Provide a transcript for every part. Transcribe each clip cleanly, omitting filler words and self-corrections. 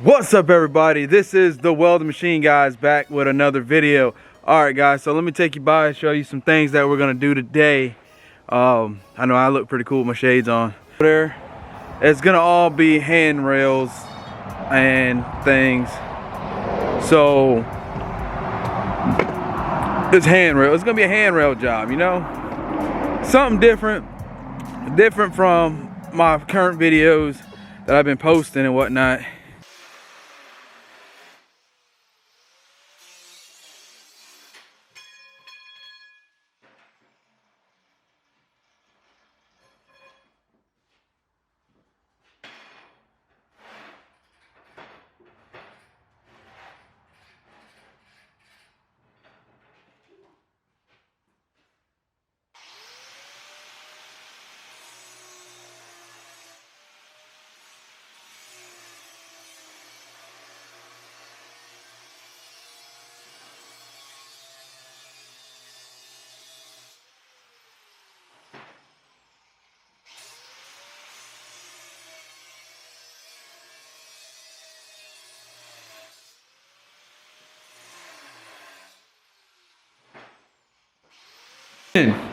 What's up, everybody? This is the Welding Machine guys, back with another video. Alright guys, so let me take you by and show you some things that we're gonna do today. I know I look pretty cool with my shades on. There, it's gonna all be handrails and things. So it's gonna be a handrail job, you know? Something different from my current videos that I've been posting and whatnot.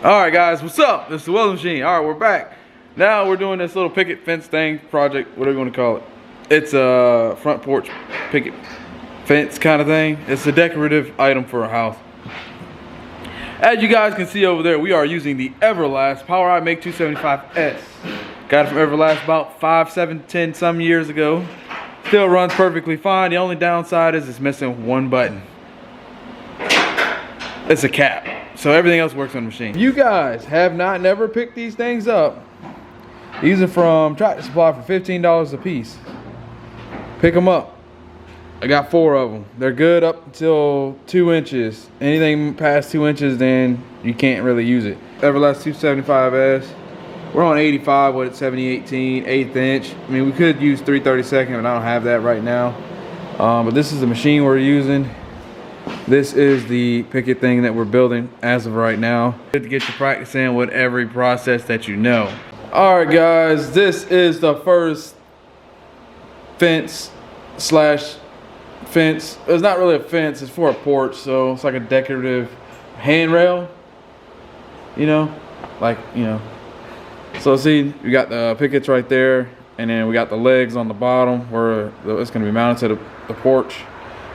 Alright guys, what's up? This is the Welding Machine. Alright, we're back. Now we're doing this little picket fence thing, project, whatever you want to call it. It's a front porch picket fence kind of thing. It's a decorative item for a house. As you guys can see over there, we are using the EVERLAST POWER I MIG 275S. Got it from EVERLAST about 5, 7, 10 some years ago. Still runs perfectly fine. The only downside is it's missing one button. It's a cap. So everything else works on the machine. You guys have never picked these things up. These are from Tractor Supply for $15 a piece. Pick them up. I got 4 of them. They're good up until 2 inches. Anything past 2 inches, then you can't really use it. EVERLAST 275S. We're on 85 with 7018, 1/8 inch. I mean, we could use 3/32, but I don't have that right now. But this is the machine we're using. This is the picket thing that we're building as of right now. Good to get you practicing with every process that you know. Alright guys, this is the first fence. It's not really a fence, it's for a porch, so it's like a decorative handrail. You know, So see, we got the pickets right there, and then we got the legs on the bottom where it's gonna be mounted to the porch.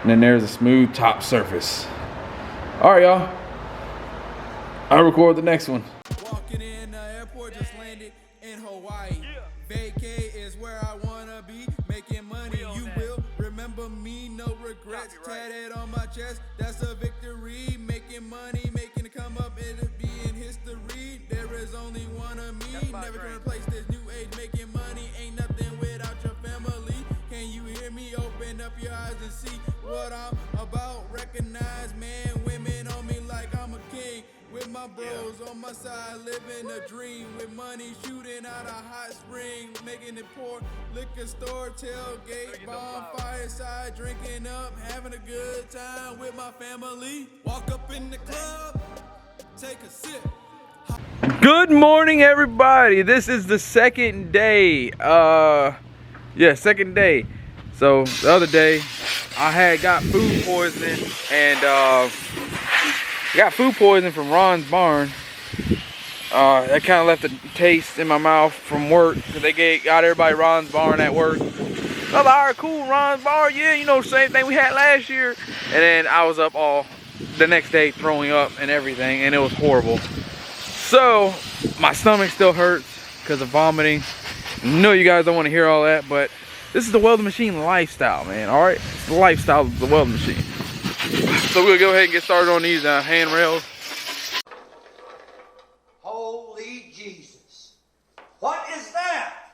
And then there's a smooth top surface. All right, y'all. I'll record the next one. Walking in the airport, just landed in Hawaii. Vacay is where I wanna be, making money. You will remember me, no regrets. Tatted on my chest, that's a victory. Making money, making it come up, it'll be in history. There is only one of me, never gonna replace this new age. Making money ain't nothing without your family. Can you hear me? Open up your eyes and see what I'm about. Recognize man, women on me like I'm a king. With my bros on my side, living a dream. With money shooting out a hot spring, making it pour. Liquor store, tailgate, bonfire side, drinking up, having a good time with my family. Walk up in the club, take a sip. Good morning, everybody. This is the second day. Second day. So the other day, I had got food poisoning and got food poisoning from Ron's barn. That kind of left a taste in my mouth from work because they got everybody Ron's barn at work. I was like, all right, cool, Ron's barn, yeah, you know, same thing we had last year. And then I was up all the next day throwing up and everything, and it was horrible. So my stomach still hurts because of vomiting. I know you guys don't want to hear all that, but this is the Welding Machine lifestyle, man, all right? It's the lifestyle of the Welding Machine. So we'll go ahead and get started on these handrails. Holy Jesus. What is that?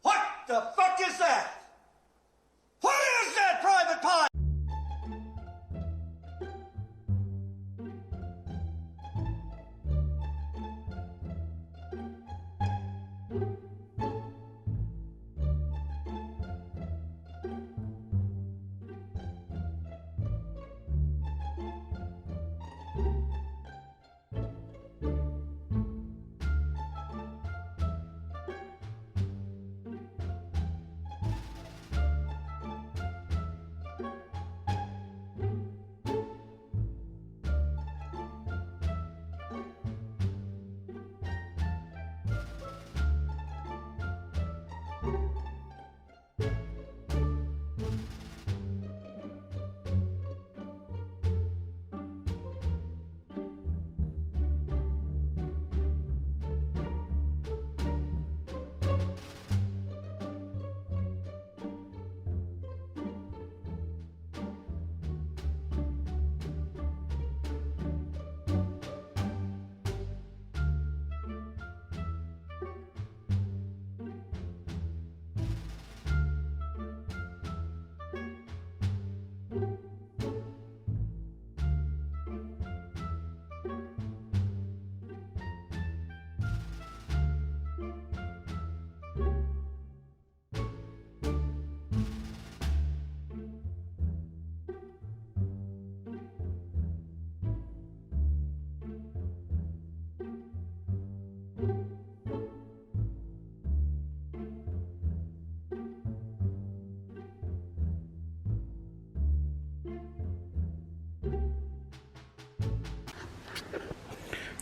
What the fuck is that? What is that, Private Pie?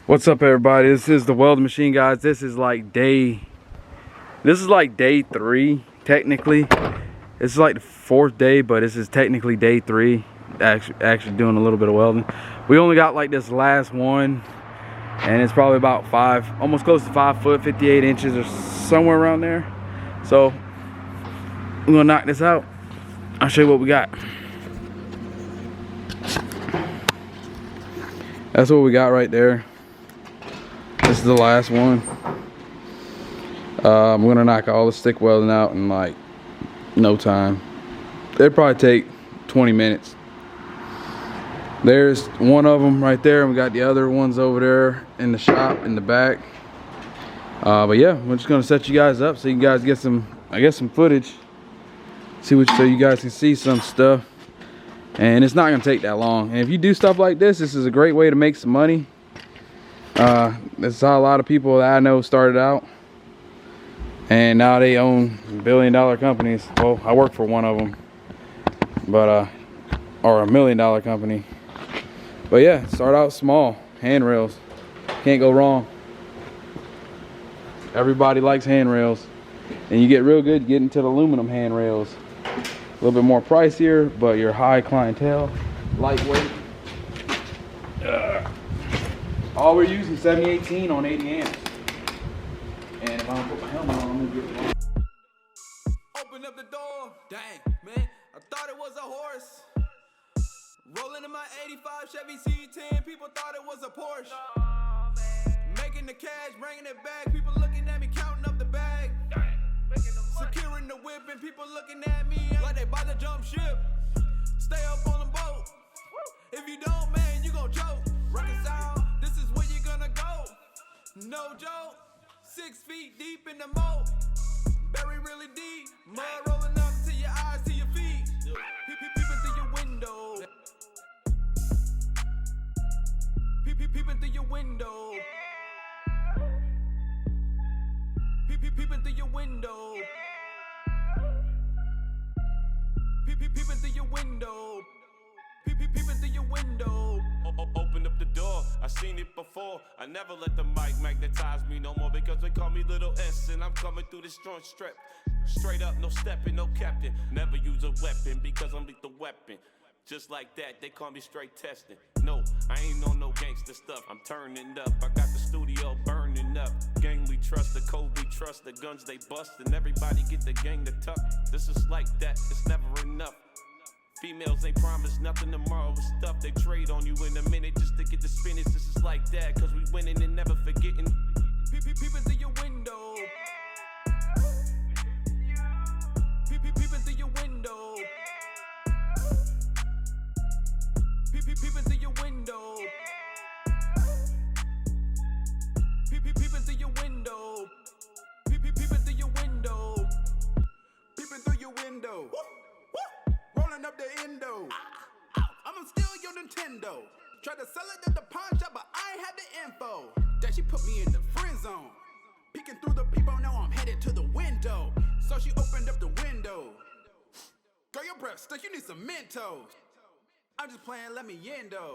What's up, everybody? This is the welding machine, guys. This is like day 3 technically. This is like the 4th day, but this is technically day 3. Actually doing a little bit of welding. We only got like this last one, and it's probably about almost close to 5 foot, 58 inches or somewhere around there. So we're gonna knock this out. I'll show you what we got. That's what we got right there. This is the last one. I'm gonna knock all the stick welding out in like no time. It'd probably take 20 minutes. There's one of them right there, and we got the other ones over there in the shop in the back. But yeah, we're just gonna set you guys up so you guys get some, I guess, some footage. So you guys can see some stuff. And it's not gonna take that long. And if you do stuff like this, this is a great way to make some money. That's how a lot of people that I know started out, and now they own billion-dollar companies. Well, I work for one of them, but or $1 million company. But yeah, start out small. Handrails, can't go wrong. Everybody likes handrails, and you get real good getting to the aluminum handrails. A little bit more pricier, but you're high clientele, lightweight. All we're using 7018 on 80 amps. And if I don't put my helmet on, I'm gonna get it wrong. Open up the door. Dang, man, I thought it was a horse. Rolling in my 85 Chevy C10, people thought it was a Porsche. Making the cash, bringing it back, people looking at me, counting up the bag. Securing the whip, and people looking at me like they about to jump ship. Stay up on the boat. If you don't, man, you gon' choke. Reconcile, this is where you gonna go. No joke, 6 feet deep in the moat. Bury really deep, mud rolling up to your eyes, to your feet. Peeping through your window. Peeping through your window. Peeping through your window. Peeping through your window. Peeping through your window. Open up the door, I seen it before. I never let the mic magnetize me no more, because they call me Little S, and I'm coming through this joint strapped. Straight up, no stepping, no captain. Never use a weapon, because I'm the weapon. Just like that, they call me straight testing. No, I ain't on no gangster stuff. I'm turning up, I got the studio burning up. Gang we trust, the code we trust, the guns they bust, and everybody get the gang to tuck. This is like that, it's never enough. Females ain't promised nothing tomorrow with stuff. They trade on you in a minute just to get the spinach. This is like that, cause we winning and never forgetting. Peeping through your window. Peeping through your window. Peeping through your window. Peeping through your window. Peeping through your window. Peeping through your window. Rolling up the endo. I'ma steal your Nintendo. Tried to sell it at the pawn shop, but I ain't had the info. Then she put me in the friend zone. Peeking through the people, now I'm headed to the window. So she opened up the window. Girl, your breath stuck, you need some Mentos. I'm just playing, let me in though.